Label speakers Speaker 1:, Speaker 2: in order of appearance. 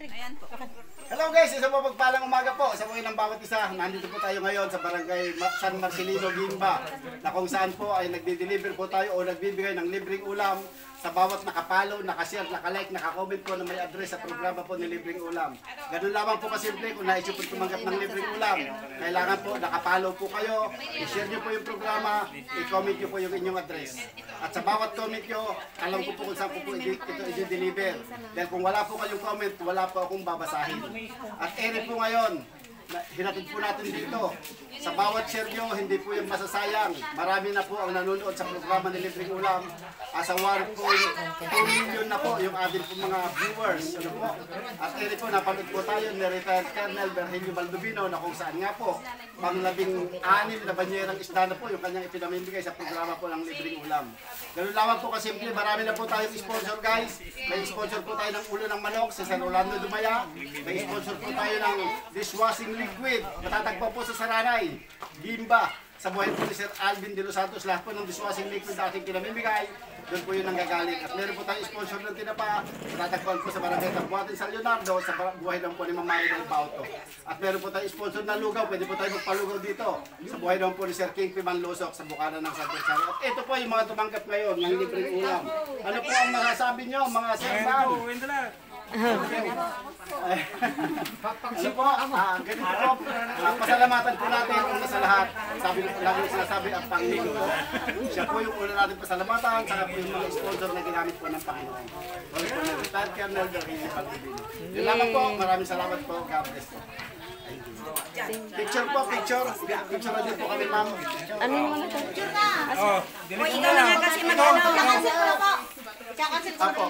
Speaker 1: Ayan po.
Speaker 2: Hello guys, isang mapagpalang umaga po sa buhay ng bawat isa. Nandito po tayo ngayon sa barangay San Marcelino, Guimba, na kung saan po ay nagdi-deliver po tayo o nagbibigay ng libreng ulam sa bawat nakapalo, nakashare, nakalike, nakakomment po na may address sa programa po ni Libreng Ulam. Ganun lamang po kasimple kung naisip po tumanggap ng libreng ulam. Kailangan po nakapalo po kayo, i-share nyo po yung programa, i-comment nyo po yung inyong address. At sa bawat comment nyo, alam ko po kung saan po ito i-deliver. Dahil kung wala po kayong comment, wala po akong babasahin. At ere po ngayon, hinatid po natin dito. Sa bawat share nyo, hindi po yung masasayang. Marami na po ang nanonood sa programa ni Libreng Ulam. Asa 1.2 million na po yung ating po mga viewers. Ano po? At ere po, napanood po tayo ni retired Colonel Virgilio Baldovino na kung saan nga po, pang-16 na banyerang isda na po yung kanyang ipinamimigay sa programa po ng Libreng Ulam. Ganun lamang po kasimple, marami na po tayong sponsor guys. May sponsor po tayo ng ulo ng manok sa San Orlando Dumaya. May sponsor po tayo ng dishwashing liquid. Matatagpo po sa Saranay, Guimba. Sa buhay po ni Sir Alvin de los Santos, lahat po ng dishwashing liquid na ating pinamimigay, doon po yun nanggagaling. At meron po tayong sponsor ng tinapa, matatagpuan po sa Barangay Tabuatin San Leonardo, sa buhay lang po ni Mamay del Bauto. At meron po tayong sponsor na lugaw, pwede po tayo magpalugaw dito, sa buhay lang po ni Sir King Piman Lusok, sa bukana ng San Bernardo. At ito po yung mga tumanggap ngayon ng libreng ulam. Ano po ang masasabi nyo, mga Sir Sam? Ano po, ganito po, pasalamatan po natin una sa lahat. Sabi lagi sinasabi ang Panginoon po. Siya po yung una natin pasalamatan, saka po yung mga sponsor na ginamit po ng Panginoon. Wala po na retired Colonel Virgilio Baldovino. Yun lamang po, maraming salamat po. God bless po. Picture po, picture. Picture na din po kami, ma'am.
Speaker 3: Ano naman ito?
Speaker 1: O, ikaw na nga kasi mag-ano.
Speaker 3: Ika-cancel po.
Speaker 2: Apo.